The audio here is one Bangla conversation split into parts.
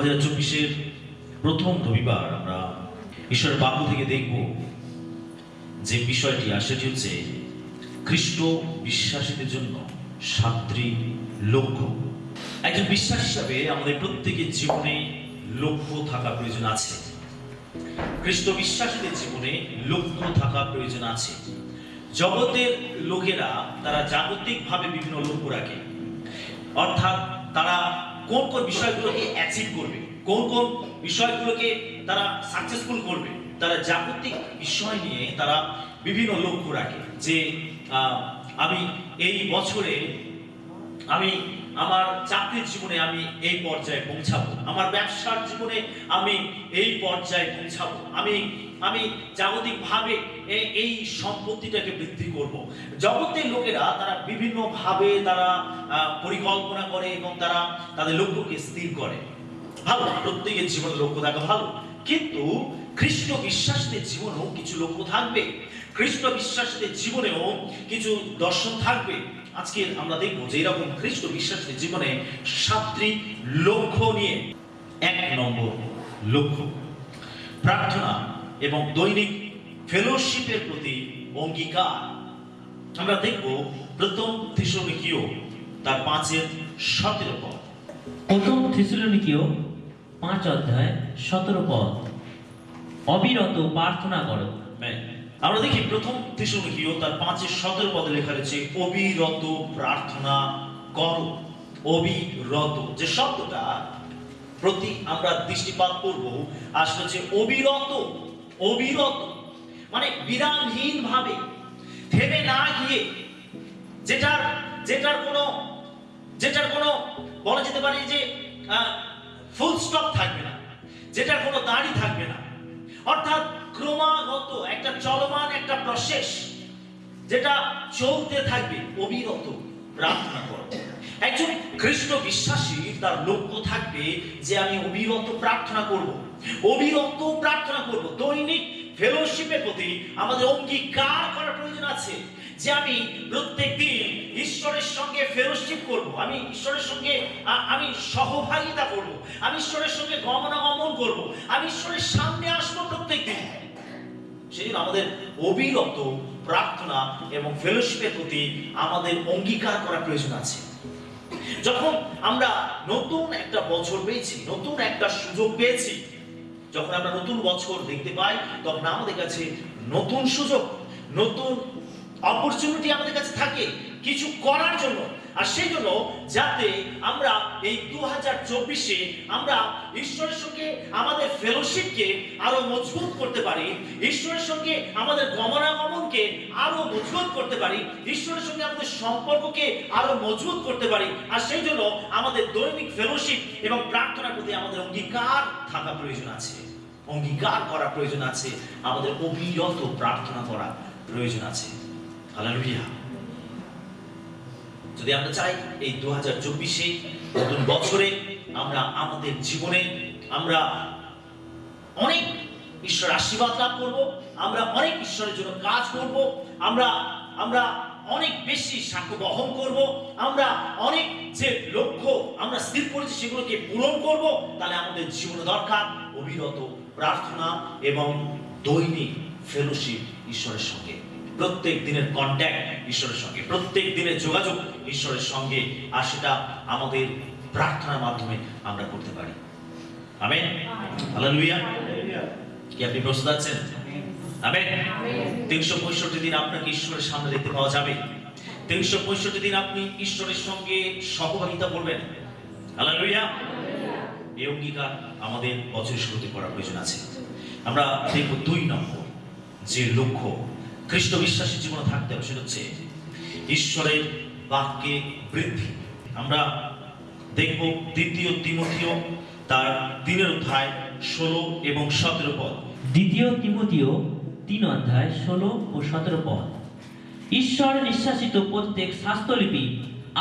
2024-এর প্রথম রবিবার আমরা ঈশ্বরের বাক্য থেকে দেখব যে বিষয়টি আর সেটি হচ্ছে খ্রিস্ট বিশ্বাসীদের জন্য 7টি লক্ষ্য। একজন বিশ্বাস হিসাবে আমাদের প্রত্যেকের জীবনে লক্ষ্য থাকা প্রয়োজন আছে। খ্রিস্ট বিশ্বাসীদের জীবনে লক্ষ্য থাকা প্রয়োজন আছে। জগতের লোকেরা তারা জাগতিকভাবে বিভিন্ন লক্ষ্য রাখে, অর্থাৎ তারা কোন কোন বিষয়গুলোকে অ্যাচিভ করবে, কোন কোন বিষয়গুলোকে তারা সাকসেসফুল করবে, তারা জাগতিক বিষয় নিয়ে তারা বিভিন্ন লক্ষ্য রাখে। যে আমি এই বছরে আমি আমার চাকরির জীবনে আমি এই পর্যায়ে পৌঁছাবো, আমার ব্যবসার জীবনে আমি এই পর্যায়ে পৌঁছাবো, আমি জাগতিকভাবে এই সম্পত্তিটাকে বৃদ্ধি করব। জগতের লোকেরা তারা বিভিন্নভাবে তারা পরিকল্পনা করে এবং তারা তাদের লক্ষ্যকে স্থির করে। ভালো, প্রত্যেকের জীবনে লক্ষ্য থাকা ভালো, কিন্তু খ্রিস্ট বিশ্বাসীদের জীবনেও কিছু লক্ষ্য থাকবে, খ্রিস্ট বিশ্বাসীদের জীবনেও কিছু দর্শন থাকবে। আজকে আমরা দেখবো যে এরকম খ্রিস্ট বিশ্বাসীদের জীবনে 7টি লক্ষ্য নিয়ে। 1 নম্বর লক্ষ্য, প্রার্থনা এবং দৈনিক ফেলোশিপের প্রতি অঙ্গীকার। আমরা দেখব প্রথম থিসলনিকীয় তার 5:17 পদ। প্রথম থিসলনিকীয় 5 অধ্যায় 17 পদ, অবিরত প্রার্থনা করো। আমরা দেখি প্রথম থিসলনিকীয় তার 5:17 পদে লেখা রয়েছে অবিরত প্রার্থনা করো। অবিরত যে শব্দটা প্রতি আমরা দৃষ্টিপাত করব আসলে হচ্ছে অবিরত। অবিরত মানে বিরামহীন ভাবে, থেমে না গিয়ে, যেটার কোনো বলা যেতে পারে যে ফুল স্টপ থাকবে না, যেটার কোনো দাড়ি থাকবে না, অর্থাৎ ক্রমাগত একটা চলমান একটা প্রসেস যেটা চলতে থাকবে। অবিরত প্রার্থনা করো। একজন খ্রিস্ট বিশ্বাসী তার লক্ষ্য থাকবে যে আমি অবিরত প্রার্থনা করব, অবিরত প্রার্থনা করব। দৈনিক ফেলোশিপের প্রতি আমাদের অঙ্গীকার করার প্রয়োজন আছে যে আমি প্রত্যেকদিন ঈশ্বরের সঙ্গে ফেলোশিপ করব, আমি ঈশ্বরের সঙ্গে আমি সহভাগিতা করব, আমি ঈশ্বরের সঙ্গে গমনাগমন করব, আমি ঈশ্বরের সামনে আসবো প্রত্যেকদিন। সেজন্য আমাদের অবিরত প্রার্থনা এবং ফেলোশিপের প্রতি আমাদের অঙ্গীকার করার প্রয়োজন আছে। যখন আমরা নতুন একটা বছর পেয়েছি, নতুন একটা সুযোগ পেয়েছি, যখন আমরা নতুন বছর দেখতে পাই, তখন আমাদের কাছে নতুন সুযোগ, নতুন অপরচুনিটি আমাদের কাছে থাকে কিছু করার জন্য। আর সেই জন্য যাতে আমরা এই 2024-এ আমরা ঈশ্বরের সঙ্গে আমাদের ফেলোশিপকে আরো মজবুত করতে পারি, ঈশ্বরের সঙ্গে আমাদের গমনাগমনকে আরো মজবুত করতে পারি, ঈশ্বরের সঙ্গে আমাদের সম্পর্ককে আরো মজবুত করতে পারি। আর সেই জন্য আমাদের দৈনিক ফেলোশিপ এবং প্রার্থনার প্রতি আমাদের অঙ্গীকার থাকা প্রয়োজন আছে, অঙ্গীকার করা প্রয়োজন আছে, আমাদের অবিরত প্রার্থনা করা প্রয়োজন আছে। হালেলুয়া। যদি আমরা চাই এই 2024-এ নতুন বছরে আমরা আমাদের জীবনে আমরা অনেক ঈশ্বরের আশীর্বাদ লাভ করব, আমরা অনেক ঈশ্বরের জন্য কাজ করব, আমরা অনেক বেশি সাক্ষ্য বহন করব, আমরা অনেক যে লক্ষ্য আমরা স্থির করেছি সেগুলোকে পূরণ করব, তাহলে আমাদের জীবনে দরকার অবিরত প্রার্থনা এবং দৈনিক ফেলোশিপ ঈশ্বরের সঙ্গে, প্রত্যেক দিনের কন্ট্যাক্ট ঈশ্বরের সঙ্গে, প্রত্যেক দিনের যোগাযোগ ঈশ্বরের সঙ্গে। আর সেটা আমাদের প্রার্থনার মাধ্যমে আমরা করতে পারি। Amen, hallelujah. কি আপনি প্রস্তুত আছেন? আমেন। 365 দিন আপনাকে ঈশ্বরের সামনে দেখতে পাওয়া যাবে। 365 দিন আপনি ঈশ্বরের সঙ্গে সহভাগিতা করবেন। হালেলুয়া। এই অঙ্গীকার আমাদের বছরের শুরুতে করার প্রয়োজন আছে। আমরা দেখব 2 নম্বর যে লক্ষ্য খ্রিস্ট বিশ্বাসী জীবনে থাকতে হবে, সেটা হচ্ছে ঈশ্বরের বাক্যে বৃদ্ধি। আমরা দেখব 2 তিমথিয় তার 3 অধ্যায় 16 এবং 17 পদ। 2 তিমথিয় 3 অধ্যায় 16 ও 17 পদ। ঈশ্বর নিঃশ্বাসিত প্রত্যেক শাস্ত্রলিপি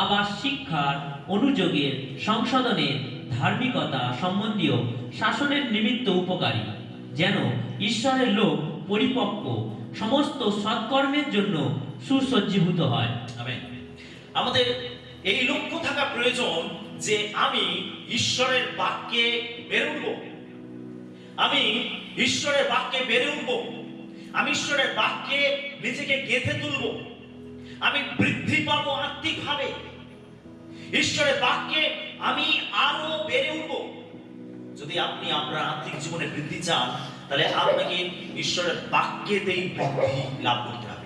আবার শিক্ষার, অনুযোগের, সংশোধনের, ধার্মিকতা সম্বন্ধীয় শাসনের নিমিত্ত উপকারী, যেন ঈশ্বরের লোক পরিপক্ক সমস্ত সৎকর্মের জন্য সুসজ্জীভূত হয়। আমেন। আমাদের এই লক্ষ্য থাকা প্রয়োজন যে আমি ঈশ্বরের বাক্যে বেড়ে উঠবো, আমি ঈশ্বরের বাক্যে বেড়ে উঠবো, আমি ঈশ্বরের বাক্যে নিজেকে গেঁথে তুলবো, আমি বৃদ্ধি পাবো আত্মিকভাবে, ঈশ্বরের বাক্যে আমি আরো বেড়ে উঠবো। যদি আপনি আপনার আত্মিক জীবনে বৃদ্ধি চান, তাহলে আপনাকে ঈশ্বরের বাক্যেতেই বৃদ্ধি লাভ করতে হবে।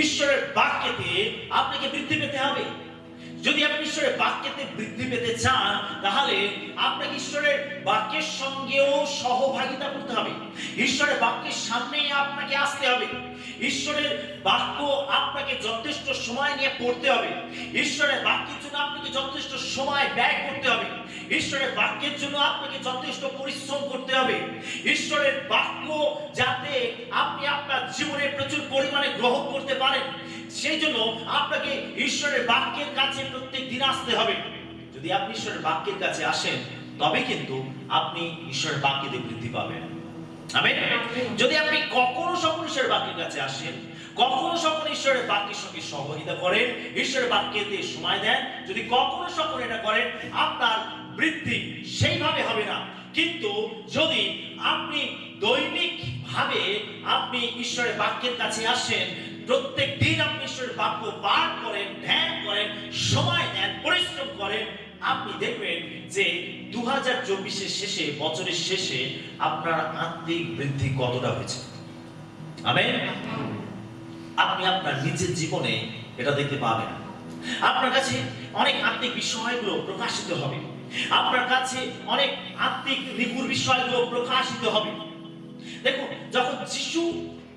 ঈশ্বরের বাক্যেতে আপনাকে বৃদ্ধি পেতে হবে। যদি আপনি ঈশ্বরের বাক্যেতে বৃদ্ধি পেতে চান, তাহলে আপনাকে ঈশ্বরের বাক্যের সঙ্গেও সহভাগিতা করতে হবে। ঈশ্বরের বাক্যের সামনেই আপনাকে আসতে হবে। ঈশ্বরের বাক্য আপনাকে যথেষ্ট সময় নিয়ে পড়তে হবে। ঈশ্বরের বাক্যের জন্য আপনাকে যথেষ্ট সময় ব্যয় করতে হবে। ঈশ্বরের বাক্যের জন্য আপনাকে যথেষ্ট পরিশ্রম করতে হবে। ঈশ্বরের বাক্য যাতে আপনি আপনার জীবনে প্রচুর পরিমাণে গ্রহণ করতে পারেন, সেই জন্য আপনাকে ঈশ্বরের বাক্যের কাছে প্রত্যেক দিন আসতে হবে। যদি আপনি ঈশ্বরের বাক্যের কাছে আসেন, তবে কিন্তু আপনি ঈশ্বরের বাক্যেতে বৃদ্ধি পাবেন। আমেন। যদি আপনি কখনো সখনো ঈশ্বরের বাক্যের কাছে আসেন, কখনো সখনো ঈশ্বরের বাক্যের সঙ্গে সহযোগিতা করেন, ঈশ্বরের বাক্যেতে সময় দেন, যদি কখনো সখনো এটা করেন, আপনার বৃদ্ধি সেইভাবে হবে না। কিন্তু যদি আপনি দৈনিক ভাবে আপনি ঈশ্বরের বাক্যের কাছে আসেন, প্রত্যেক দিন আপনি ঈশ্বরের বাক্য পাঠ করেন, ধ্যান করেন, সময় দেন, পরিশ্রম করেন, আপনি দেখবেন যে 2024-এর শেষে, বছরের শেষে আপনার আত্মিক বৃদ্ধি কতটা হয়েছে। আমেন। আপনি আপনার নিজের জীবনে এটা দেখতে পাবেন। আপনার কাছে অনেক আত্মিক বিষয়গুলো প্রকাশিত হবে, আপনার কাছে অনেক আত্মিক নিপুণ বিষয়গুলো প্রকাশিত হবে। দেখুন, যখন যিশু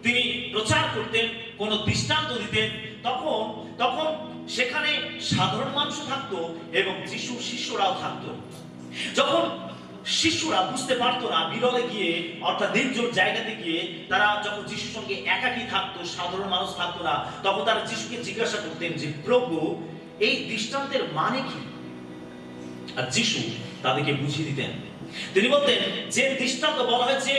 তিনি প্রচার করতেন, কোন দৃষ্টান্ত দিতেন, তখন সেখানে সাধারণ মানুষ থাকতো এবং যিশু শিষ্যরাও থাকতো। যখন শিশুরা বুঝতে পারতো না, বিরলে গিয়ে অর্থাৎ নির্জন জায়গাতে গিয়ে তারা যখন যিশুর সঙ্গে একাকী থাকতো, সাধারণ মানুষ থাকতো না, তখন তারা যিশুকে জিজ্ঞাসা করতেন যে, প্রভু, এই দৃষ্টান্তের মানে কি? আর যিশু তাদেরকে বুঝিয়ে দিতেন। তিনি বলতেন যে দৃষ্টান্ত বলা হয়েছে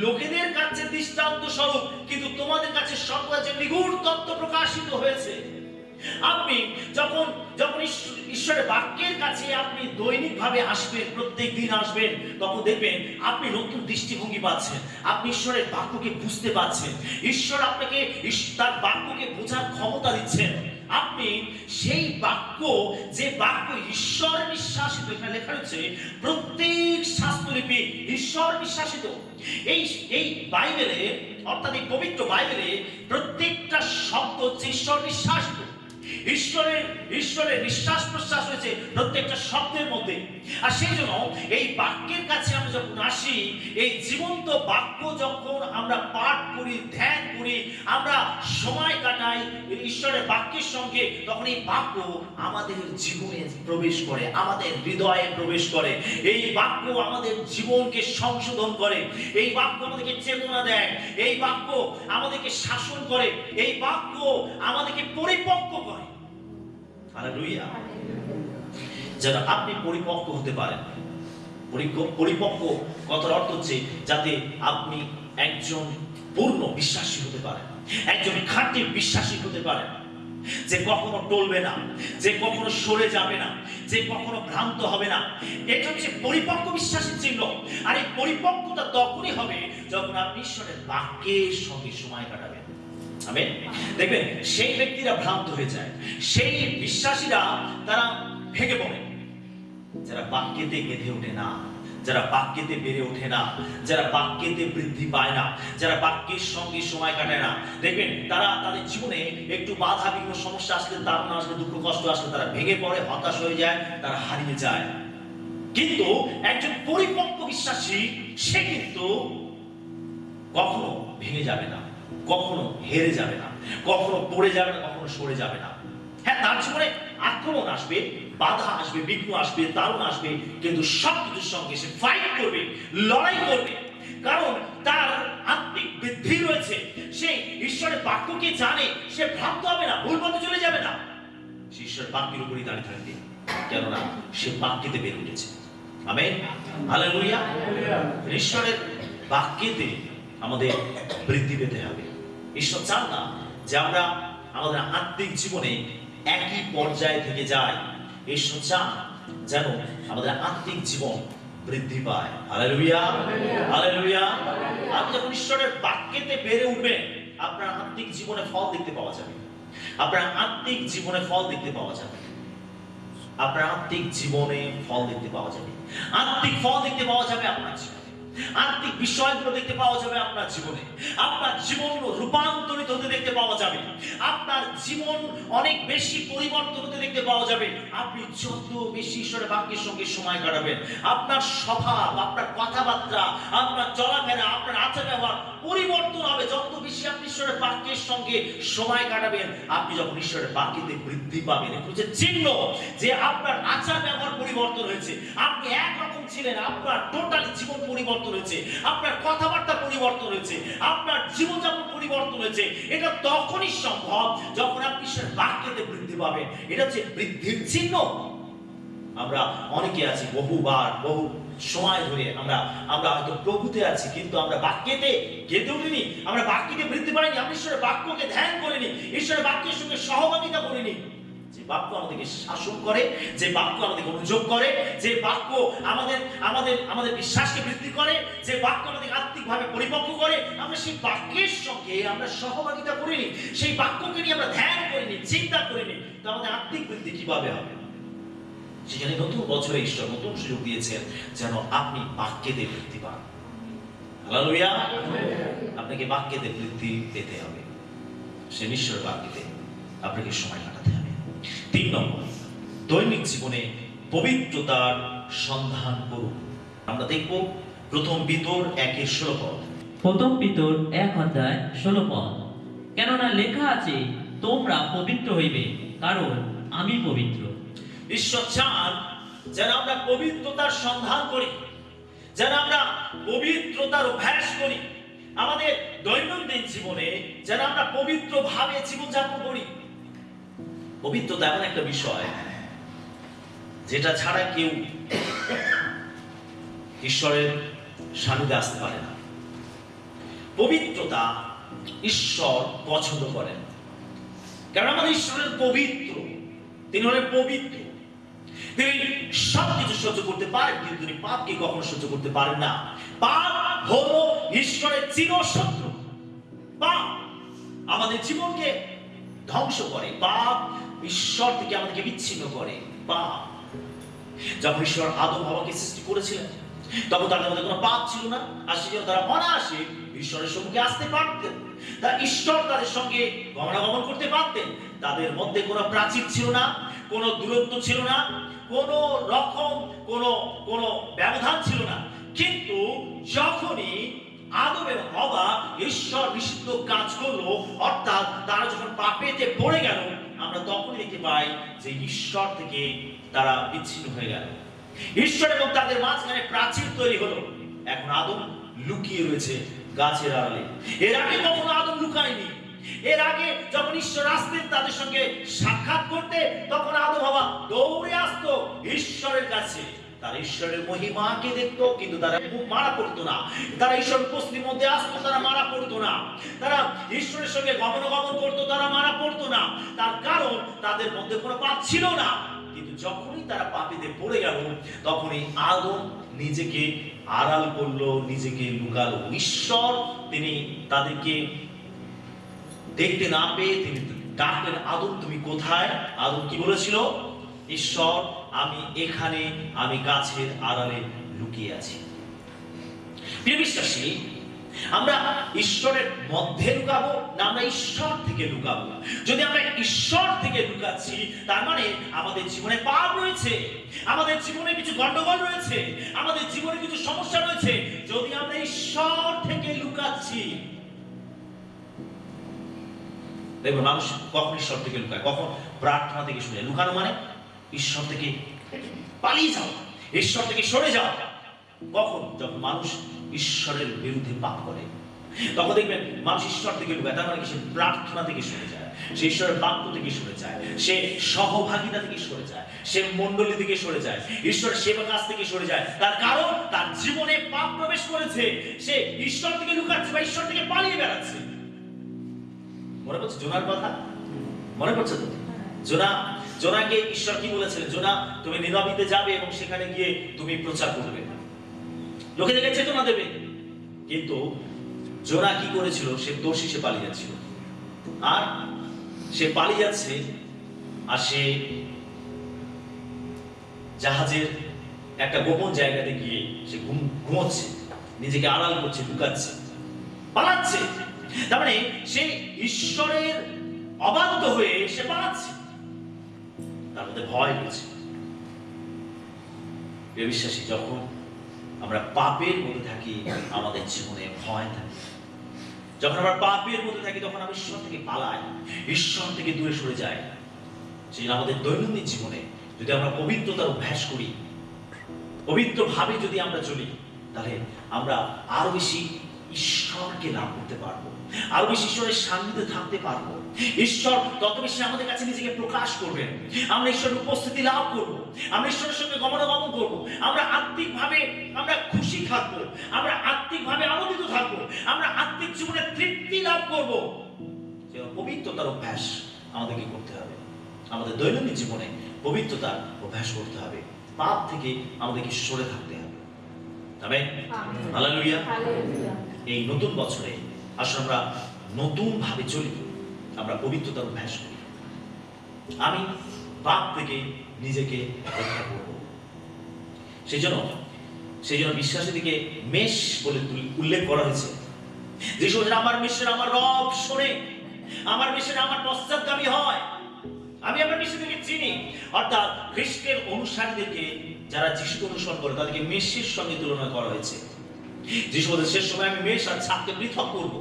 লোকেদের কাছে দৃষ্টান্ত স্বরূপ, কিন্তু তোমাদের কাছে সর্বকাছে নিগূঢ় তত্ত্ব প্রকাশিত হয়েছে। আপনি যখন ঈশ্বরের বাক্যের কাছে আপনি দৈনিক ভাবে আসবেন, প্রত্যেক দিন আসবেন, তখন দেখবেন আপনি নতুন দৃষ্টিভঙ্গি পাচ্ছেন, আপনি ঈশ্বরের বাক্যকে বুঝতে পাচ্ছেন, ঈশ্বর আপনাকে তার বাক্যকে বোঝার ক্ষমতা দিচ্ছেন। আপনি সেই বাক্য, যে বাক্য ঈশ্বর নিঃশ্বাসিত, এখানে লেখা রয়েছে প্রত্যেক শাস্ত্রলিপি ঈশ্বর নিঃশ্বাসিত। এই বাইবেলে, অর্থাৎ এই পবিত্র বাইবেলে প্রত্যেকটা শব্দ হচ্ছে ঈশ্বর নিঃশ্বাসিত। ঈশ্বরের নিঃশ্বাস প্রশ্বাস হয়েছে প্রত্যেকটা শব্দের মধ্যে। আর সেই জন্য এই বাক্যের কাছে আমরা যখন আসি, এই জীবন্ত বাক্য যখন আমরা পাঠ করি, ধ্যান করি, আমরা সময় কাটাই ঈশ্বরের বাক্যের সঙ্গে, তখন এই বাক্য আমাদের জীবনে প্রবেশ করে, আমাদের হৃদয়ে প্রবেশ করে। এই বাক্য আমাদের জীবনকে সংশোধন করে, এই বাক্য আমাদেরকে চেতনা দেয়, এই বাক্য আমাদেরকে শাসন করে, এই বাক্য আমাদেরকে পরিপক্ক করে। হালেলুয়া। যেন আপনি পরিপক্ক হতে পারেন। পরিপক্ক কথার অর্থ হচ্ছে যাতে আপনি একজন পূর্ণ বিশ্বাসী হতে পারেন, একজন খাঁটি বিশ্বাসী হতে পারেন, যে কখনো টলবে না, যে কখনো সরে যাবে না, যে কখনো ভ্রান্ত হবে না। এটা হচ্ছে পরিপক্ক বিশ্বাসের চিহ্ন। আর এই পরিপক্কতা তখনই হবে যখন আপনি ঈশ্বরের বাক্যের সঙ্গে সময় কাটাবেন। আমেন। দেখবেন সেই ব্যক্তিরা ভ্রান্ত হয়ে যায়, সেই বিশ্বাসীরা তারা ভেঙে পড়ে, যারা বাক্যেতে গেঁথে ওঠে না, যারা বাক্যেতে বেড়ে ওঠে না, যারা বাক্যেতে বৃদ্ধি পায় না, যারা বাক্যের সঙ্গে সময় কাটায় না। দেখবেন তারা তাদের জীবনে একটু বাধা বিঘ্ন সমস্যা আসলে, তাড়না আসলে, দুঃখ কষ্ট আসলে তারা ভেঙে পড়ে, হতাশ হয়ে যায়, তারা হারিয়ে যায়। কিন্তু একজন পরিপক্ক বিশ্বাসী, সে কিন্তু কখনো ভেঙে যাবে না, কখনো হেরে যাবে না, কখনো পড়ে যাবে না, কখনো সরে যাবে না। হ্যাঁ, তার জীবনে আক্রমণ আসবে, বাধা আসবে, বিঘ্ন আসবে, তাড়না আসবে, কিন্তু সবকিছুর সঙ্গে সে ফাইট করবে, লড়াই করবে, কারণ তার আত্মিক বৃদ্ধি রয়েছে। সে ঈশ্বরের বাক্যকে জানে, সে ভ্রান্ত হবে না, ভুল পথে চলে যাবে না, সে ঈশ্বরের বাক্যের উপরই দাঁড়িয়ে থাকবে, কেননা সে বাক্যেতে বেড়ে উঠেছে। আমেন। হালেলুয়া। ঈশ্বরের বাক্যেতে আমাদের বৃদ্ধি পেতে হবে। ঈশ্বর চান না যে আমরা আমাদের আত্মিক জীবনে একই পর্যায়ে থেকে যাই। ঈশ্বর চান যেন আমাদের আত্মিক জীবন বৃদ্ধি পায়। Hallelujah, hallelujah. আপনি যখন ঈশ্বরের বাক্যেতে বেড়ে উঠবেন, আপনার আত্মিক জীবনে ফল দেখতে পাওয়া যাবে। আপনার আত্মিক জীবনে ফল দেখতে পাওয়া যাবে। আপনার আত্মিক জীবনে ফল দেখতে পাওয়া যাবে। আত্মিক ফল দেখতে পাওয়া যাবে আপনার জীবনে। আত্মিক বিষয়গুলো দেখতে পাওয়া যাবে আপনার জীবনে। আপনার জীবন রূপান্তরিত হতে দেখতে পাওয়া যাবে। আপনার জীবন অনেক বেশি পরিবর্তন হতে দেখতে পাওয়া যাবে। আপনি যত বেশি ঈশ্বরের বাক্যের সঙ্গে সময় কাটাবেন, আপনার স্বভাব, আপনার কথাবার্তা, আপনার চলাফেরা, আপনার আচার ব্যবহার পরিবর্তন হবে। যত বেশি আপনি ঈশ্বরের বাক্যের সঙ্গে সময় কাটাবেন, আপনি যখন ঈশ্বরের বাক্যেতে বৃদ্ধি পাবেন, এটা হচ্ছে চিহ্ন যে আপনার আচার ব্যবহার পরিবর্তন হয়েছে। আপনি একরকম ছিলেন, আপনার টোটালি জীবন পরিবর্তন হয়েছে, আপনার কথাবার্তা পরিবর্তন হয়েছে, আপনার জীবনযাপন পরিবর্তন হয়েছে। এটা তখনই সম্ভব যখন আপনি ঈশ্বরের বাক্যেতে বৃদ্ধি পাবেন। এটা হচ্ছে বৃদ্ধির চিহ্ন। আমরা অনেকে আছি বহুবার, বহু সময় ধরে আমরা হয়তো প্রভুতে আছি, কিন্তু আমরা বাক্যেতে গেঁথে উঠিনি, আমরা বাক্যকে বৃদ্ধি পাইনি, আমরা ঈশ্বরের বাক্যকে ধ্যান করিনি, ঈশ্বরের বাক্যের সঙ্গে সহভাগিতা করিনি। যে বাক্য আমাদেরকে শাসন করে, যে বাক্য আমাদেরকে অনুযোগ করে, যে বাক্য আমাদের বিশ্বাসকে বৃদ্ধি করে, যে বাক্য আমাদের আত্মিকভাবে পরিপক্ক করে, আমরা সেই বাক্যের সঙ্গে আমরা সহভাগিতা করিনি, সেই বাক্যকে নিয়ে আমরা ধ্যান করিনি, চিন্তা করিনি, তো আমাদের আত্মিক বৃদ্ধি কিভাবে হবে? সেখানে নতুন বছরে ঈশ্বর নতুন সুযোগ দিয়েছেন যেন আপনি বাক্যেতে বৃদ্ধি পান। হালেলুয়া। আপনাকে বাক্যেতে বৃদ্ধি পেতে হবে, সে ঈশ্বরের বাক্যেতে আপনাকে সময় কাটাতে হবে। 3 নম্বর, দৈনিক জীবনে পবিত্রতার সন্ধান করুন। আমরা দেখব প্রথম পিতর 1:16 পদ। প্রথম পিতর 1:16 কেননা লেখা আছে, তোমরা পবিত্র হইবে, কারণ আমি পবিত্র। ঈশ্বর চান যেন আমরা পবিত্রতার সন্ধান করি, যেন আমরা পবিত্রতার অভ্যাস করি আমাদের দৈনন্দিন জীবনে, যেন আমরা পবিত্রভাবে জীবনযাপন করি। পবিত্রতা এমন একটা বিষয় যেটা ছাড়া কেউ ঈশ্বরের সান্নিধ্যে আসতে পারে না। পবিত্রতা ঈশ্বর পছন্দ করেন, কারণ আমাদের ঈশ্বরের পবিত্র, তিনি হলেন পবিত্র। তিনি সবকিছু সহ্য করতে পারেন, কিন্তু তিনি পাপকে কখনো সহ্য করতে পারেন না। পাপ হলো ঈশ্বরের চিরশত্রু। পাপ আমাদের জীবনকে ধ্বংস করে, পাপ ঈশ্বর থেকে আমাদেরকে বিচ্ছিন্ন করে। পাপ, যখন ঈশ্বর আদম হাওয়াকে সৃষ্টি করেছিলেন, তখন তাদের মধ্যে কোনো পাপ ছিল না, আর সেজন্য তারা অনায়াসে ঈশ্বরের সম্মুখে আসতে পারতেন। তারা ঈশ্বর তাদের সঙ্গে গমনাগমন করতে পারতেন। তাদের মধ্যে কোনো প্রাচীর ছিল না, কোনো দূরত্ব ছিল না, কোনো রকম কোনো ব্যবধান ছিল না। কিন্তু যখনই আদম এবং হওয়া ঈশ্বর নিষিদ্ধ কাজ করলো, অর্থাৎ তারা যখন পাপেতে পড়ে গেল, আমরা তখনই দেখতে পাই যে ঈশ্বর থেকে তারা বিচ্ছিন্ন হয়ে গেল। ঈশ্বর এবং তাদের মাঝখানে প্রাচীর তৈরি হলো। এখন আদম লুকিয়ে রয়েছে গাছের আড়ালে। এর আগে কখনো আদম লুকায়নি। এর আগে যখন ঈশ্বর আসতেন তাদের সঙ্গে সাক্ষাৎ করতে, তখন আদম হাওয়া দৌড়ে আসতো ঈশ্বরের কাছে। তারা ঈশ্বরের মহিমাকে দেখতো, কিন্তু তারা মারা পড়তো না। তারা ঈশ্বরের উপস্থিতির মধ্যে আসতো, তারা মারা পড়তো না। তারা ঈশ্বরের সঙ্গে গমনাগমন করতো, তারা মারা পড়তো না। তার কারণ তাদের মধ্যে কোনো পাপ ছিল না। কিন্তু যখনই তারা পাপীতে পড়ে গেল, তখনই আদম নিজেকে আড়াল করলো, নিজেকে লুকালো। ঈশ্বর তিনি তাদেরকে দেখতে না পেয়ে তিনি ডাকলেন, আদম তুমি কোথায়? আদম কি বলেছিল? ঈশ্বর, আমি এখানে, আমি গাছের আড়ালে লুকিয়ে আছি। প্রিয় বিশ্বাসী, আমরা ঈশ্বরের মধ্যে লুকাবো না আমরা ঈশ্বর থেকে লুকাবো? যদি আমরা ঈশ্বর থেকে লুকাচ্ছি, তার মানে আমাদের জীবনে পাপ রয়েছে, আমাদের জীবনে কিছু গন্ডগোল রয়েছে, আমাদের জীবনে কিছু সমস্যা রয়েছে। যদি আমরা ঈশ্বর থেকে লুকাচ্ছি, দেখুন মানুষ কখন ঈশ্বর থেকে লুকায়, কখন প্রার্থনা থেকে সরে যায়। লুকানো মানে ঈশ্বর থেকে পালিয়ে যাও, ঈশ্বর থেকে সরে যাও। কখন? যখন মানুষ ঈশ্বরের বিরুদ্ধে পাপ করে, তখন দেখবেন মানুষ ঈশ্বর থেকে লুকায়। তার মানে কি? সে প্রার্থনা থেকে সরে যায়, সে ঈশ্বরের বাক্য থেকে সরে যায়, সে সহভাগিতা থেকে সরে যায়, সে মণ্ডলী থেকে সরে যায়, ঈশ্বরের সেবা কাজ থেকে সরে যায়। তার কারণ তার জীবনে পাপ প্রবেশ করেছে। সে ঈশ্বর থেকে লুকাচ্ছে বা ঈশ্বর থেকে পালিয়ে বেড়াচ্ছে। মনে পড়ছে জোনার কথা? মনে পড়ছে তো? জোনাকে ঈশ্বর কি বলেছিলেন? জোনা, তুমি নিনবিতে যাবে এবং সেখানে গিয়ে তুমি প্রচার করবে, লোকেদেরকে চেতনা দেবে। কিন্তু জোনা কি করেছিল? সে দোষী, সে পালিয়ে যাচ্ছিল। আর সে পালিয়ে যাচ্ছে, আর সে জাহাজের একটা গোপন জায়গাতে গিয়ে সে ঘুমোচ্ছে, নিজেকে আড়াল করছে, লুকাচ্ছে, পালাচ্ছে। তার মানে সে ঈশ্বরের অবাধ্য হয়ে সে পালাচ্ছে, তার মধ্যে ভয় রয়েছে। বিশ্বাসী, যখন আমরা পাপের মধ্যে থাকি আমাদের জীবনে ভয় থাকে। যখন আমরা পাপের মধ্যে থাকি তখন আমরা ঈশ্বর থেকে পালাই, ঈশ্বর থেকে দূরে সরে যাই। সেই জন্য আমাদের দৈনন্দিন জীবনে যদি আমরা পবিত্রতার অভ্যাস করি, পবিত্র ভাবে যদি আমরা চলি, তাহলে আমরা আরো বেশি ঈশ্বরকে লাভ করতে পারবো, আরো বেশি ঈশ্বরের সান্নিধ্যে থাকতে পারবো। ঈশ্বর তত বেশি আমাদের কাছে নিজেকে প্রকাশ করবেন। আমরা ঈশ্বরের উপস্থিতি লাভ করব, আমরা ঈশ্বরের সঙ্গে গমনাগমন করব, আমরা আত্মিকভাবে আমরা খুশি থাকবো, আমরা আত্মিকভাবে আনন্দিত থাকবো, আমরা আত্মিক জীবনে তৃপ্তি লাভ করব। পবিত্রতার অভ্যাস আমাদেরকে করতে হবে, আমাদের দৈনন্দিন জীবনে পবিত্রতার অভ্যাস করতে হবে, পাপ থেকে আমাদেরকে সরে থাকতে হবে। Amen, hallelujah. এই নতুন বছরে আসলে আমরা নতুন ভাবে চলি, আমরা পবিত্রতার অভ্যাস করি। আমি পাপ থেকে নিজেকে রক্ষা করব। সেই জন্য বিশ্বাসের দিকে মেষ বলে উল্লেখ করা হয়েছে। যে সোজা আমার মেষের আমার রব শোনে, আমার মেষের আমার পশ্চাৎগামী হয়, আমি আমার মেষেদেরকে চিনি। অর্থাৎ খ্রিস্টের অনুসারীদেরকে যারা যিশুকে অনুসরণ করে তাদেরকে মেষের সঙ্গে তুলনা করা হয়েছে। যিশু বলেন, শেষ সময় আমি মেষ আর ছাগকে পৃথক করব।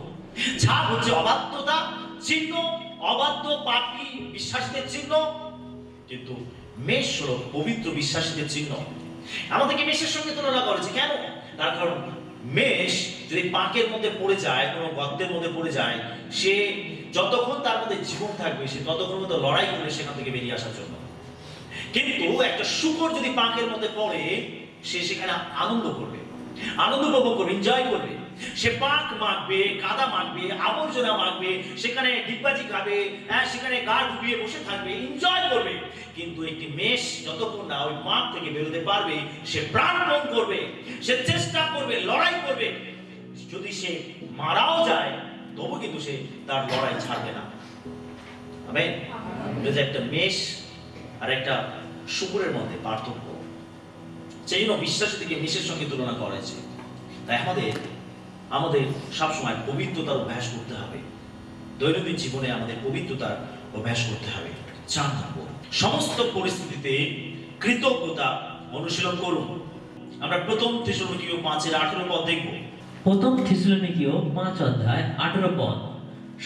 ছাগ হচ্ছে অবাধ্যতা চিহ্ন, অবাধ্য পাপী বিশ্বাসীদের চিহ্ন, কিন্তু মেষ হলো পবিত্র বিশ্বাসীদের চিহ্ন। আমাদেরকে মেষের সঙ্গে তুলনা করেছে কেন? তার কারণ মেষ যদি পাঁকের মধ্যে পড়ে যায়, কোনো গর্তের মধ্যে পড়ে যায়, সে যতক্ষণ তার মধ্যে জীবন থাকবে সে ততক্ষণ মধ্যে লড়াই করবে সেখান থেকে বেরিয়ে আসার জন্য। কিন্তু একটা শূকর যদি পাঁকের মধ্যে পড়ে, সে সেখানে আনন্দ করবে, আনন্দ উপভোগ করবে, এনজয় করবে। সে পাক মাখবে, কাদা মাখবে, আবর্জনা মাখবে, সেখানে ডিগবাজি খাবে, সেখানে গা ডুবিয়ে বসে থাকবে, এনজয় করবে। কিন্তু একটি মেষ যতক্ষণ না ওই মাঠ থেকে বেরোতে পারবে, সে প্রাণপণ করবে, সে চেষ্টা করবে, লড়াই করবে। যদি সে মারাও যায় তবু কিন্তু সে তার লড়াই ছাড়বে না। আমেন। যদি একটা মেষ আর একটা শূকরের মধ্যে পার্থক্য, সেই জন্য বিশ্বাসীদেরকে মেষের সঙ্গে তুলনা করা হয়েছে। তাই আমাদের সবসময় পবিত্রতার অভ্যাস করতে হবে, দৈনন্দিন জীবনে আমাদের পবিত্রতার অভ্যাস করতে হবে। 4 নম্বর, সমস্ত পরিস্থিতিতে কৃতজ্ঞতা অনুশীলন করুন। আমরা প্রথম থেসলোনিকীয় 5:18 পদ দেখব। প্রথম থেসলোনিকীয় 5:18 পদ,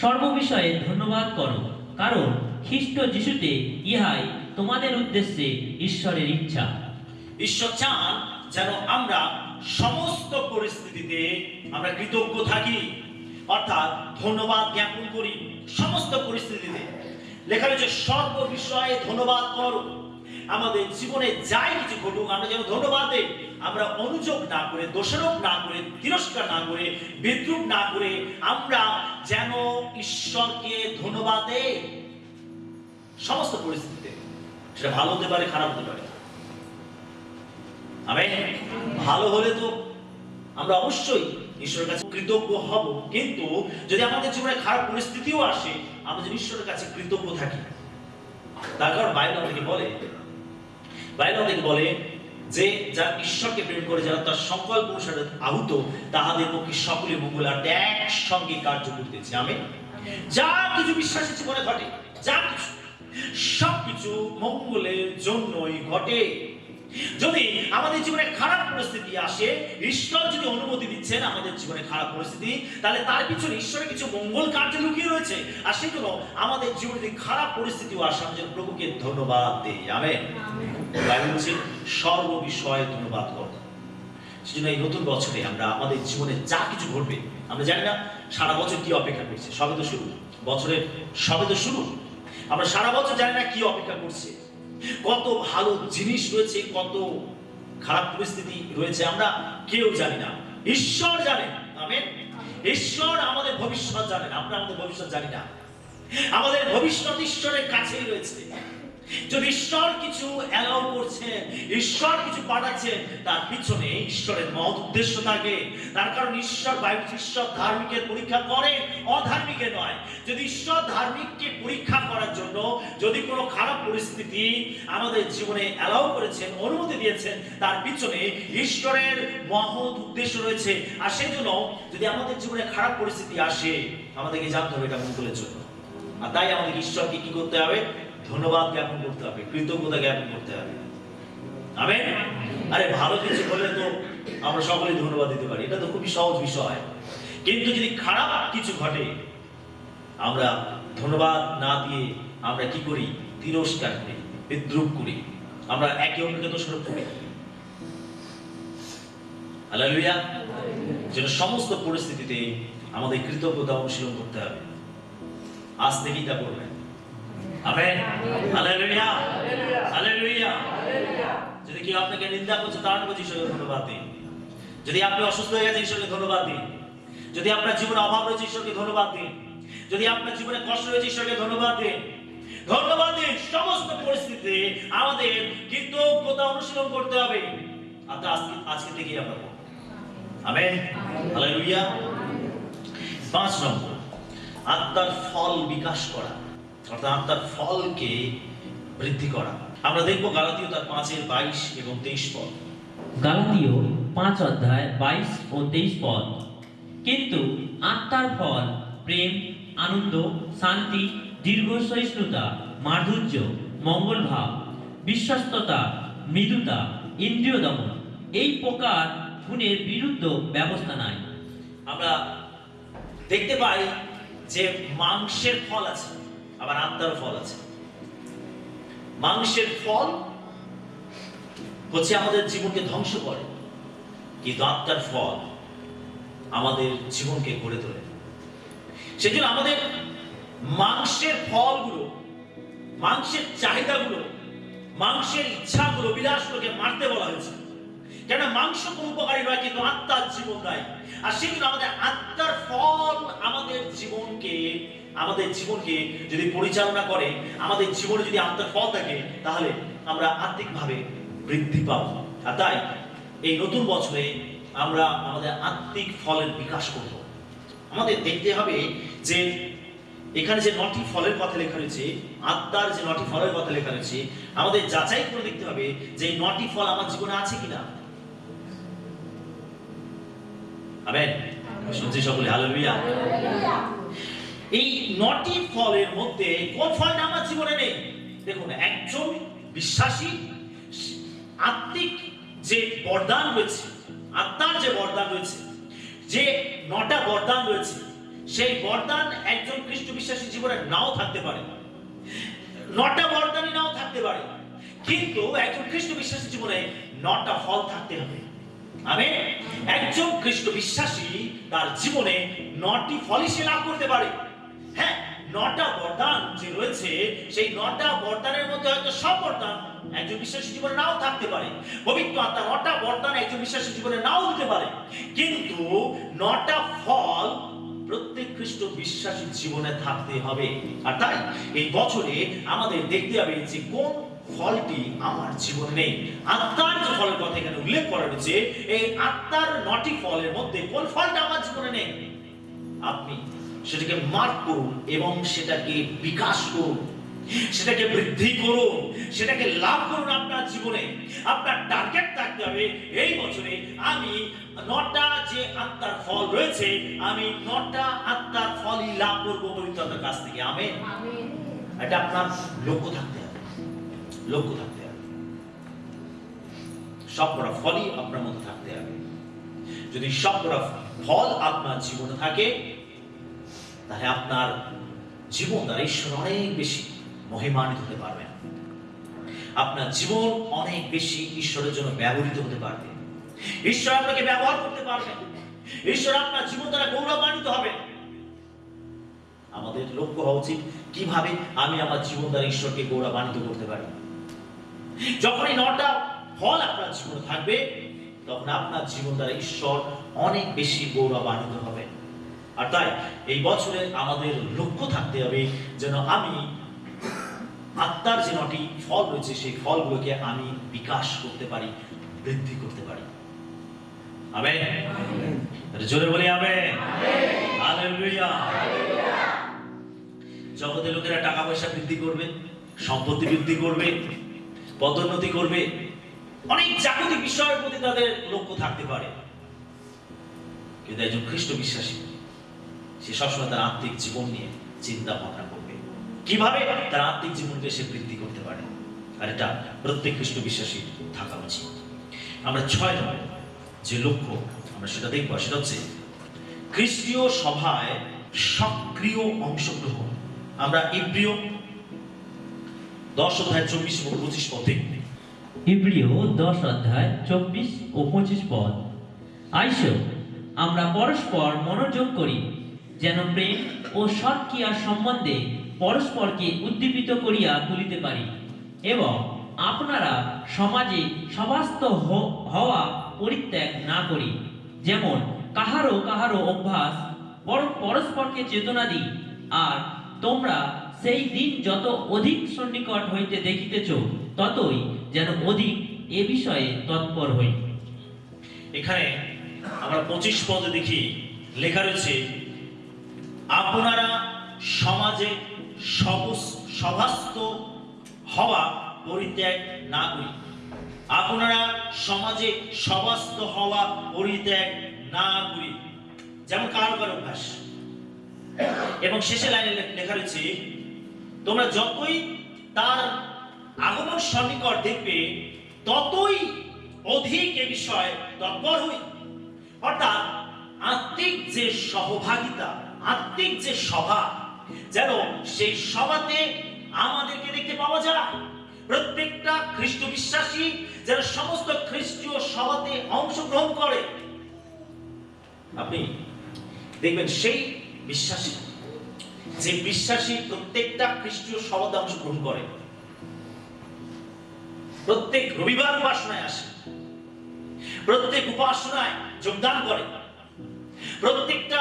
সর্ববিষয়ে ধন্যবাদ করো, কারণ খ্রিস্ট যিশুতে ইহাই তোমাদের উদ্দেশ্যে ঈশ্বরের ইচ্ছা। ঈশ্বর চান যেন আমরা সমস্ত পরিস্থিতিতে আমরা কৃতজ্ঞ থাকি, অর্থাৎ ধন্যবাদ জ্ঞাপন করি সমস্ত পরিস্থিতিতে। লেখা রয়েছে সর্ব বিষয়ে ধন্যবাদ করো। আমাদের জীবনে যাই কিছু ঘটুক আমরা যেন ধন্যবাদ দেই। আমরা অনুযোগ না করে, দোষারোপ না করে, তিরস্কার না করে, বিদ্রুপ না করে আমরা যেন ঈশ্বরকে ধন্যবাদ দেই সমস্ত পরিস্থিতিতে। সেটা ভালো হতে পারে, খারাপ হতে পারে। আমেন। ভালো হলে তো আমরা অবশ্যই ঈশ্বরের কাছে কৃতজ্ঞ হব, কিন্তু যদি আমাদের জীবনে খারাপ পরিস্থিতিও আসে আমরা যেন ঈশ্বরের কাছে কৃতজ্ঞ থাকি। তার কারণ বাইবেল আমাদেরকে বলে যে যারা ঈশ্বরকে প্রেম করে, যারা তার সংকল্প অনুসারে আহুত, তাহাদের পক্ষে সকলে মঙ্গল আর একসঙ্গে কার্য করতেছে। আমেন। যা কিছু বিশ্বাসের জীবনে ঘটে, যা কিছু সবকিছু মঙ্গলের জন্যই ঘটে। যদি আমাদের জীবনে খারাপ পরিস্থিতি আসে, ঈশ্বর যদি অনুমতি দিচ্ছেন আমাদের জীবনে খারাপ পরিস্থিতি, তাহলে তার পিছনে ঈশ্বরের কিছু মঙ্গল কার্য লুকিয়ে রয়েছে। আর সেই জন্য আমাদের জীবনে যদি খারাপ পরিস্থিতিও আসে আমরা যেন প্রভুকে ধন্যবাদ দেই। আমেন। বাইবেল বলছে সর্ব বিষয়ে ধন্যবাদ করো। সেজন্য এই নতুন বছরে আমরা আমাদের জীবনে যা কিছু ঘটবে, আমরা জানি না সারা বছর কি অপেক্ষা করছে, সবে তো শুরু, বছরের সবে তো শুরু। আমরা সারা বছর জানি না কি অপেক্ষা করছে, কত ভালো জিনিস রয়েছে, কত খারাপ পরিস্থিতি রয়েছে, আমরা কেউ জানি না, ঈশ্বর জানেন। আমেন। ঈশ্বর আমাদের ভবিষ্যৎ জানেন, আমরা আমাদের ভবিষ্যৎ জানি না। আমাদের ভবিষ্যৎ ঈশ্বরের কাছেই রয়েছে। যদি ঈশ্বর কিছু অ্যালাউ করছেন, ঈশ্বর কিছু পাঠাচ্ছেন, তার পিছনে ঈশ্বরের মহৎ উদ্দেশ্য থাকে। তার কারণ ঈশ্বর ঈশ্বর ধার্মিকের পরীক্ষা করে, অধার্মিকের নয়। যদি ঈশ্বর ধার্মিককে পরীক্ষা করার জন্য যদি কোনো খারাপ পরিস্থিতি আমাদের জীবনে অ্যালাউ করেছেন, অনুমতি দিয়েছেন, তার পিছনে ঈশ্বরের মহৎ উদ্দেশ্য রয়েছে। আর সেই জন্য যদি আমাদের জীবনে খারাপ পরিস্থিতি আসে, আমাদেরকে জানতে হবে এটা মঙ্গলের জন্য। আর তাই আমাদের ঈশ্বরকে কি করতে হবে? ধন্যবাদ জ্ঞাপন করতে হবে, কৃতজ্ঞতা জ্ঞাপন করতে হবে। আমেন। আরে ভালো কিছু হলে তো আমরা সকলেই ধন্যবাদ দিতে পারি, এটা তো খুবই সহজ বিষয়। কিন্তু যদি খারাপ কিছু ঘটে, আমরা ধন্যবাদ না দিয়ে আমরা কি করি? তিরস্কার করি, বিদ্রুপ করি, আমরা একে অন্যকে দোষারোপ করি। হালেলুয়া। যেন সমস্ত পরিস্থিতিতে আমাদের কৃতজ্ঞতা অনুশীলন করতে হবে। আজ থেকেই তা করবেন। আমেন। Hallelujah, hallelujah. যদি কেউ আপনাকে নিন্দা করছে, তার জন্য ঈশ্বরকে ধন্যবাদ দিন। যদি আপনি অসুস্থ হয়ে গেছেন, ঈশ্বরকে ধন্যবাদ দিন। যদি আপনার জীবনে অভাব রয়েছে, ঈশ্বরকে ধন্যবাদ দিন। যদি আপনার জীবনে কষ্ট রয়েছে, ঈশ্বরকে ধন্যবাদ দিন। ধন্যবাদ দিন। সমস্ত পরিস্থিতিতে আমাদের কৃতজ্ঞতা অনুশীলন করতে হবে। আর আজকে থেকেই আমরা করব। আমেন। হালেলুয়া। 5 নম্বর, আত্মার ফল বিকাশ করা, অর্থাৎ আত্মার ফলকে বৃদ্ধি করা। আমরা দেখব গালাতীয় তার 5:22 এবং 23 পদ। গালাতীয় 5 অধ্যায় 22 ও 23 পদ। কিন্তু আত্মার ফল প্রেম, আনন্দ, শান্তি, দীর্ঘ সহিষ্ণুতা, মাধুর্য, মঙ্গলভাব, বিশ্বস্ততা, মৃদুতা, ইন্দ্রিয় দমন, এই প্রকার গুণের বিরুদ্ধ ব্যবস্থা নাই। আমরা দেখতে পাই যে মাংসের ফল আছে, আবার আত্মার ফল আছে। মাংসের ফল হচ্ছে আমাদের জীবনকে ধ্বংস করে, কিন্তু আত্মার ফল আমাদের জীবনকে গড়ে তোলে। সেজন্য আমাদের মাংসের ফলগুলো, মাংসের চাহিদাগুলো, মাংসের ইচ্ছাগুলো, বিলাসগুলোকে মারতে বলা হয়েছে। কেন? মাংস কোন উপকারী নয়, কিন্তু আত্মার জীবন দেয়। আর সেজন্য আমাদের আত্মার ফল আমাদের জীবনকে যদি পরিচালনা করে, আমাদের জীবনে যদি আত্মার ফল থাকে, তাহলে আমরা আত্মিকভাবে বৃদ্ধি পাবো। আর তাই এই নতুন বছরে আমরা আমাদের আত্মিক ফলের বিকাশ করব। আমাদের দেখতে হবে যে এখানে যে 9টি ফলের কথা লেখা রয়েছে, আত্মার যে 9টি ফলের কথা লেখা রয়েছে, আমাদের যাচাই করে দেখতে হবে যে এই 9টি ফল আমার জীবনে আছে কিনা। আমেন। শুনছি সকলে? হালেলুয়া। এই 9টি ফলের মধ্যে কোন ফলটা আমার জীবনে নেই? দেখুন, একজন বিশ্বাসী আত্মিক যে বরদান রয়েছে, আত্মার যে বরদান রয়েছে, যে 9টা বরদান রয়েছে, সেই বরদান একজন খ্রিস্ট বিশ্বাসী জীবনে নাও থাকতে পারে, 9টা বরদানই নাও থাকতে পারে, কিন্তু একজন খ্রিস্ট বিশ্বাসী জীবনে 9টা ফল থাকতে হবে। আমেন। একজন খ্রিস্ট বিশ্বাসী তার জীবনে 9টি ফলই সে লাভ করতে পারে। হ্যাঁ, 9টা বরদান যে রয়েছে, সেই 9টা বরদানের মধ্যে হয়তো সব বরদান একজন বিশ্বাসী জীবনে নাও থাকতে পারে। পবিত্র আত্মা 9টা বরদান একজন বিশ্বাসী জীবনে নাও দিতে পারে, কিন্তু 9টা ফল প্রত্যেক খ্রিস্ট বিশ্বাসী জীবনে থাকতে হবে। আর তাই এই বছরে আমাদের দেখতে হবে যে কোন ফলটি আমার জীবনে নেই। আত্মার যে ফলের কথা এখানে উল্লেখ করা রয়েছে, এই আত্মার 9টি ফলের মধ্যে কোন ফলটা আমার জীবনে নেই, আপনি সেটাকে মার্ক করুন এবং সেটাকে বিকাশ করুন, সেটাকে বৃদ্ধি করুন, সেটাকে লাভ করুন আপনার জীবনে। আপনার টার্গেট থাকতে হবে এই বছরে আমি 9টা যে আত্মার ফল রয়েছে, আমি 9টা আত্মার ফলই লাভ করবো পবিত্র আত্মার কাছ থেকে। আমেন। এটা আপনার লক্ষ্য থাকতে হবে, লক্ষ্য থাকতে হবে। সবকটা ফলই আপনার মধ্যে থাকতে হবে। যদি সবকটা ফল আপনার জীবনে থাকে, তাহলে আপনার জীবন দ্বারা ঈশ্বর অনেক বেশি মহিমান্বিত হতে পারবেন। আপনার জীবন অনেক বেশি ঈশ্বরের জন্য ব্যবহৃত হতে পারবে। ঈশ্বর আপনাকে ব্যবহার করতে পারবেন। ঈশ্বর আপনার জীবন দ্বারা গৌরবান্বিত হবে। আমাদের লক্ষ্য হওয়া উচিত কিভাবে আমি আমার জীবন দ্বারা ঈশ্বরকে গৌরবান্বিত করতে পারি। যখন এই 9টা ফল আপনার জীবনে থাকবে, তখন আপনার জীবন দ্বারা ঈশ্বর অনেক বেশি গৌরবান্বিত হবে। আর তাই এই বছরে আমাদের লক্ষ্য থাকতে হবে যেন আমি আত্মার যে 9টি ফল রয়েছে সেই ফলগুলোকে আমি বিকাশ করতে পারি, বৃদ্ধি করতে পারি। আমেন। জোরে বলি আমেন। হালেলুয়া। জগতের লোকেরা টাকা পয়সা বৃদ্ধি করবে, সম্পত্তি বৃদ্ধি করবে, পদোন্নতি করবে, অনেক জাগতিক বিষয়ের প্রতি তাদের লক্ষ্য থাকতে পারে। কিন্তু একজন খ্রিস্ট বিশ্বাসী সে সবসময় তার আত্মিক জীবন নিয়ে চিন্তা ভাবনা করবে, কিভাবে তার আত্মিক জীবনকে সে বৃদ্ধি করতে পারে। আর এটা প্রত্যেক খ্রিস্ট বিশ্বাসী থাকা উচিত। আমরা 6 নম্বর যে লক্ষ্য আমরা সেটা দেখব, সেটা হচ্ছে খ্রিস্টীয় সভায় সক্রিয় অংশগ্রহণ। আমরা ইব্রিয় 10 অধ্যায় 24 ও 25 পদ দেখব। ইব্রিয় 10 অধ্যায় 24 ও 25 পদ। আইসো, আমরা পরস্পর মনোযোগ করি, যেন প্রেম ও সৎ ক্রিয়ার সম্বন্ধে পরস্পরকে উদ্দীপিত করিয়া তুলিতে পারি, এবং আপনারা সমাজে সভাস্থ হওয়া পরিত্যাগ না করি, যেমন কাহারও কাহারও অভ্যাস, বরং পরস্পরকে চেতনা দিই। আর তোমরা সেই দিন যত অধিক সন্নিকট হইতে দেখিতেছ, ততই যেন অধিক এ বিষয়ে তৎপর হই। এখানে আমরা 25 পদে দেখি লেখা রয়েছে, আপনারা সমাজে সভাস্থ হওয়া পরিত্যাগ না করি। আপনারা সমাজে সভাস্থ হওয়া পরিত্যাগ না করি, যেমন কারো কারো অভ্যাস। এবং শেষে লাইনে লেখা রয়েছে, তোমরা যতই তার আগমন সন্নিকট দেখবে, ততই অধিক এ বিষয়ে তৎপর হই। অর্থাৎ আত্মিক যে সহভাগিতা, আত্মিক যে সভা, যেন সেই সভাতে আমাদেরকে দেখতে পাওয়া যায়। প্রত্যেকটা খ্রিস্ট বিশ্বাসী যেন সমস্ত খ্রিস্টীয় সভাতে অংশগ্রহণ করে। আপনি দেখবেন সেই বিশ্বাসী, যে বিশ্বাসী প্রত্যেকটা খ্রিস্টীয় সভাতে অংশগ্রহণ করে, প্রত্যেক রবিবার উপাসনায় আসে, প্রত্যেক উপাসনায় যোগদান করে, প্রত্যেকটা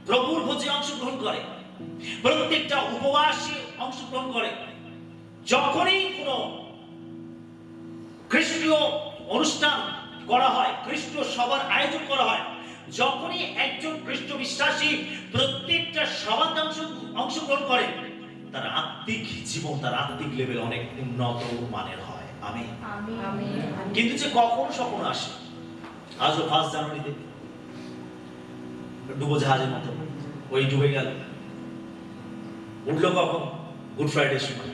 প্রভুর ভোজে অংশগ্রহণ করে, প্রত্যেকটা উপবাসে অংশগ্রহণ করে। যখনই কোনো খ্রিস্টীয় অনুষ্ঠান করা হয়, খ্রিস্টীয় সভার আয়োজন করা হয়, যখনই একজন খ্রিস্ট বিশ্বাসী প্রত্যেকটা সভাতে অংশগ্রহণ করে, তার আত্মিক জীবন, তার আত্মিক লেভেল অনেক উন্নত মানের হয়। আমিন। কিন্তু যে কখনো সখনো আসে, আজও 1 জানুয়ারিতে ডুবোজাহাজের মতো ওই ডুবে গেল, উঠলো কখন? গুড ফ্রাইডের সময়,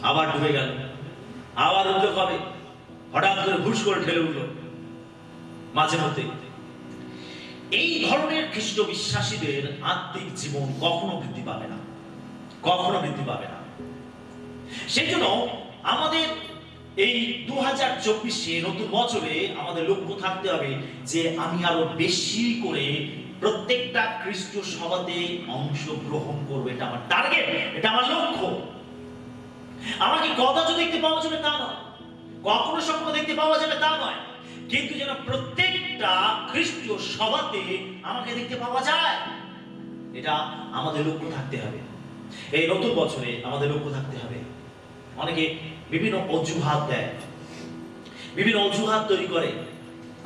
আবার ডুবে গেল, আবার উঠলো কবে? হঠাৎ করে হুশ করে ঠেলে উঠলো মাঝে মধ্যে। এই ধরনের খ্রিস্ট বিশ্বাসীদের আত্মিক জীবন কখনো বৃদ্ধি পাবে না, কখনো বৃদ্ধি পাবে না। সেই জন্য আমাদের এই 2024 নতুন বছরে আমাদের লক্ষ্য থাকতে হবে যে আমি আরো বেশি করে প্রত্যেকটা খ্রিস্টীয় সভাতে অংশগ্রহণ করব। এটা আমার টার্গেট, এটা আমার লক্ষ্য। আমাকে কদাচ দেখতে পাওয়া যাবে তা নয়, কখনো স্বপ্ন দেখতে পাওয়া যাবে তা নয়, কিন্তু যেন প্রত্যেকটা খ্রিস্টীয় সভাতে আমাকে দেখতে পাওয়া যায়, এটা আমাদের লক্ষ্য থাকতে হবে। এই নতুন বছরে আমাদের লক্ষ্য থাকতে হবে। অনেকে বিভিন্ন অজুহাত দেয়, বিভিন্ন অজুহাত তৈরি করে,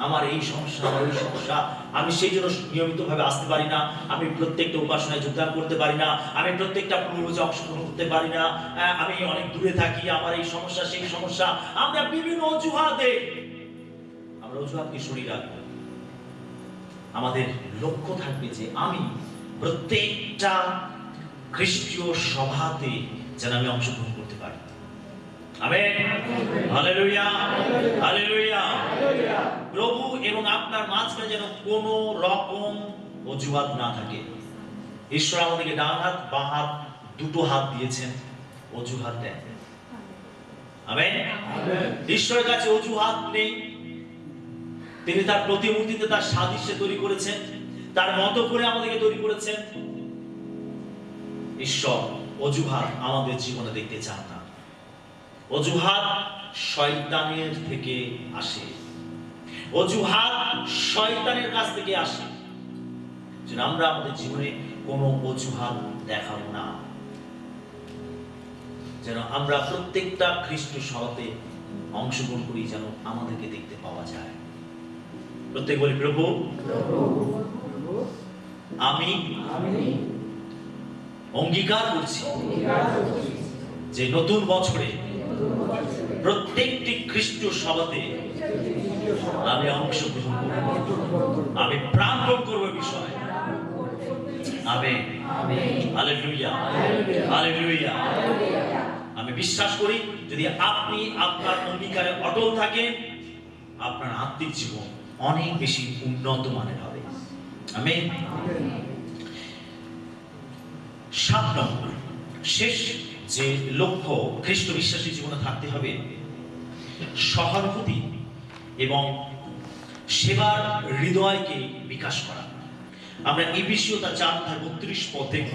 আমার এই সমস্যা, আমার ওই সমস্যা, আমি সেই জন্য নিয়মিতভাবে আসতে পারি না, আমি প্রত্যেকটা উপাসনায় যোগদান করতে পারি না, আমি প্রত্যেকটা প্রভুভোজে অংশগ্রহণ করতে পারি না, আমি অনেক দূরে থাকি, আমার এই সমস্যা সেই সমস্যা। আমরা বিভিন্ন অজুহাত দেই। আমরা অজুহাতকে সরিয়ে রাখবো। আমাদের লক্ষ্য থাকবে যে আমি প্রত্যেকটা খ্রিস্টীয় সভাতে যেন আমি অংশগ্রহণ করতে পারি। আমেন। Hallelujah, hallelujah. প্রভু এবং আপনার মাঝখানে যেন কোনো রকম অজুহাত না থাকে। ঈশ্বর আমাদেরকে ডান হাত বাঁ হাত দুটো হাত দিয়েছেন, অজুহাত দেন। আমেন। ঈশ্বরের কাছে অজুহাত নেই। তিনি তার প্রতিমূর্তিতে তার সাদৃশ্যে তৈরি করেছেন, তার মতো করে আমাদেরকে তৈরি করেছেন। ঈশ্বর অজুহাত আমাদের জীবনে দেখতে চান না। অজুহাত শয়তানের থেকে আসে, অজুহাত শয়তানের কাছ থেকে আসে। যেন আমরা আমাদের জীবনে কোনো অজুহাত দেখাবো না, যেন আমরা প্রত্যেকটা খ্রিস্ট সভাতে অংশগ্রহণ করি, যেন আমাদেরকে দেখতে পাওয়া যায়। প্রত্যেক বলি, প্রভু আমি অঙ্গীকার করছি যে নতুন বছরে প্রত্যেকটি খ্রিস্ট সভাতে আমি অংশগ্রহণ করব, আমি প্রাণপণ করব বিষয়। Amen, hallelujah, hallelujah. আমি বিশ্বাস করি যদি আপনি আপনার অঙ্গীকারে অটল থাকেন, আপনার আত্মিক জীবন অনেক বেশি উন্নত মানের হবে। আমেন। 7 নম্বর শেষ যে লক্ষ্য খ্রিস্ট বিশ্বাসী জীবনে থাকতে হবে, সহানুভূতি এবং সেবার হৃদয়কে বিকাশ করা। আমরা এফেসীয় 4:32 পদ দেখব।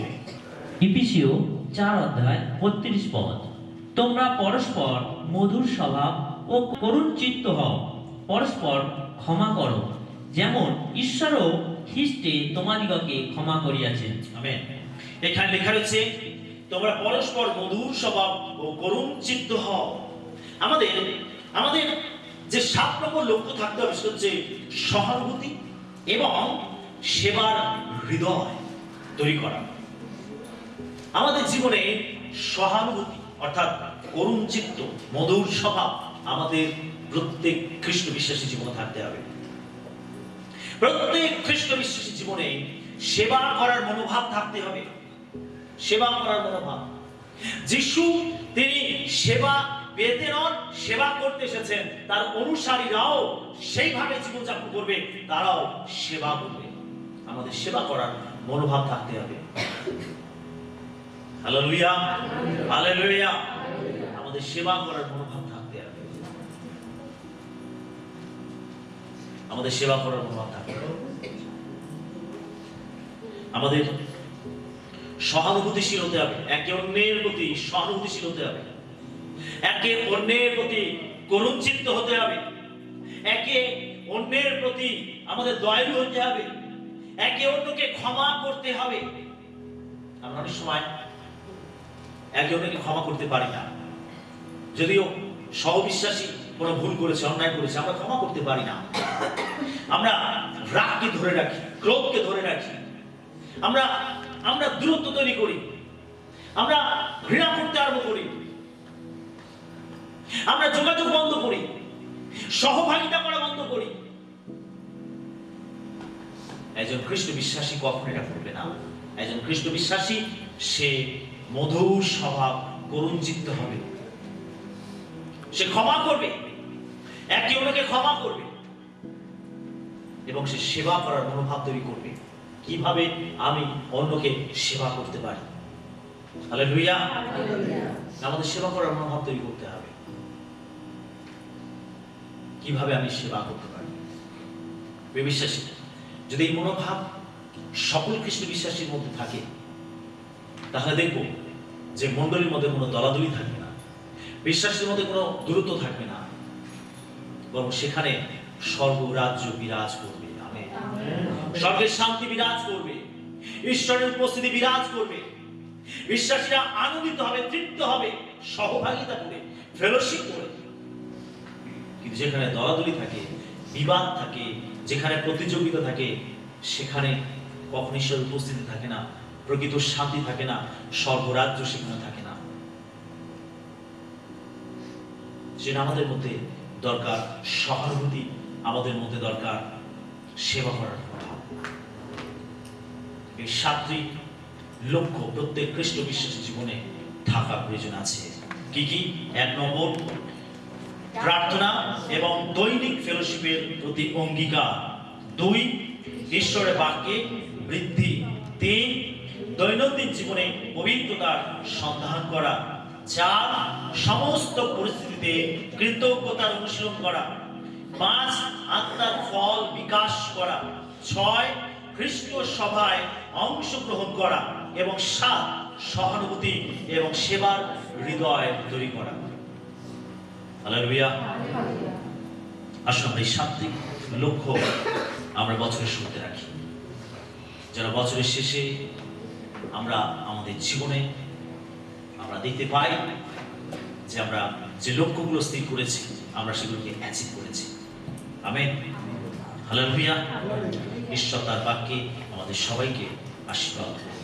ইফিসীয় 4:32 পদ। তোমরা পরস্পর মধুর স্বভাব ও করুণ চিত্ত হও, পরস্পর ক্ষমা করো, যেমন ঈশ্বরও খ্রিস্টে তোমাদিগকে ক্ষমা করিয়াছেন। আমেন। এখানে লেখা রয়েছে তোমরা পরস্পর মধুর স্বভাব ও করুণ চিত্ত হও। আমাদের আমাদের যে 7 নম্বর লক্ষ্য থাকতে হবে সেটা হচ্ছে সহানুভূতি এবং সেবার হৃদয় তৈরি করা। আমাদের জীবনে সহানুভূতি অর্থাৎ করুণ চিত্ত, মধুর স্বভাব আমাদের প্রত্যেক খ্রিস্ট বিশ্বাসী জীবনে থাকতে হবে। প্রত্যেক খ্রিস্ট বিশ্বাসী জীবনে সেবা করার মনোভাব থাকতে হবে। সেবা করার মনোভাব। যিশু তিনি সেবা পেতে নন, সেবা করতে এসেছেন। তার অনুসারীরাও সেইভাবে জীবনযাপন করবে, তারাও সেবা করবে। আমাদের সেবা করার মনোভাব থাকতে হবে। Hallelujah, hallelujah. আমাদের সেবা করার মনোভাব থাকতে হবে। আমাদের সেবা করার মনোভাব থাকতে হবে। আমাদের সহানুভূতিশীল হতে হবে, একে অন্যের প্রতি সহানুভূতিশীল হতে হবে, একে অন্যের প্রতি করুণ চিত্ত হতে হবে, একে অন্যের প্রতি আমাদের দয়ালু হতে হবে, একে অন্যকে ক্ষমা করতে হবে। আমরা অনেক সময় একে অন্যকে ক্ষমা করতে পারি না। যদিও সহবিশ্বাসী কোনো ভুল করেছে, অন্যায় করেছে, আমরা ক্ষমা করতে পারি না। আমরা রাগকে ধরে রাখি, ক্রোধকে ধরে রাখি, আমরা দূরত্ব তৈরি করি, আমরা ঘৃণা করতে আরম্ভ করি, আমরা যোগাযোগ বন্ধ করি, সহভাগিতা করা বন্ধ করি। একজন খ্রিস্ট বিশ্বাসী কখনো এটা করবে না। একজন খ্রিস্ট বিশ্বাসী সে মধুর স্বভাব, করুণ চিত্ত হবে। সে ক্ষমা করবে, একে অন্যকে ক্ষমা করবে এবং সে সেবা করার মনোভাব তৈরি করবে। কিভাবে আমি অন্যকে সেবা করতে পারি? হালেলুয়া। আমাদের সেবা করার মনোভাব তৈরি করতে হবে। কিভাবে আমি সেবা করতে পারি? বিশ্বাসী যদি এই মনোভাব সকল খ্রিস্ট বিশ্বাসীর মধ্যে থাকে, তাহলে দেখব যে মণ্ডলীর মধ্যে কোনো দলাদলি থাকবে না, বিশ্বাসের মধ্যে কোনো দূরত্ব থাকবে না, বরং সেখানে স্বর্গরাজ্য বিরাজ করবে। আমেন। স্বর্গের শান্তি বিরাজ করবে, ঈশ্বরের উপস্থিতি বিরাজ করবে। বিশ্বাসীরা আনন্দিত হবে, তৃপ্ত হবে, সহভাগিতা করে, ফেলোশিপ করে। কিন্তু যেখানে দলাদলি থাকে, বিবাদ থাকে, যেখানে প্রতিযোগিতা থাকে, সেখানে কখনো ঈশ্বরের উপস্থিতি থাকে না, প্রকৃত শান্তি থাকে না, স্বর্গরাজ্য সেখানে থাকে না। সেটা আমাদের মধ্যে দরকার সহানুভূতি, আমাদের মধ্যে দরকার সেবা করার কথা। এই 7টি লক্ষ্য প্রত্যেক খ্রিস্ট বিশ্বাসী জীবনে থাকা প্রয়োজন আছে। কি কি? 1 নম্বর প্রার্থনা এবং দৈনিক ফেলোশিপের প্রতি অঙ্গীকার। 2 ঈশ্বরের বাক্যে বৃদ্ধি। 3 দৈনন্দিন জীবনে পবিত্রতার সন্ধান করা। 4 সমস্ত পরিস্থিতিতে কৃতজ্ঞতার অনুশীলন করা। 5 আত্মার ফল বিকাশ করা। 6 খ্রিস্টীয় সভায় অংশগ্রহণ করা এবং 7 সহানুভূতি এবং সেবার হৃদয় তৈরি করা। হালেলুয়া। আসুন আমরা এই 7টি লক্ষ্য আমরা বছরের শুরুতে রাখি। যেন বছরের শেষে আমরা আমাদের জীবনে আমরা দেখতে পাই যে আমরা যে লক্ষ্যগুলো স্থির করেছি আমরা সেগুলোকে অ্যাচিভ করেছি। Amen, hallelujah. ঈশ্বর তার বাক্যে আমাদের সবাইকে আশীর্বাদ করুন।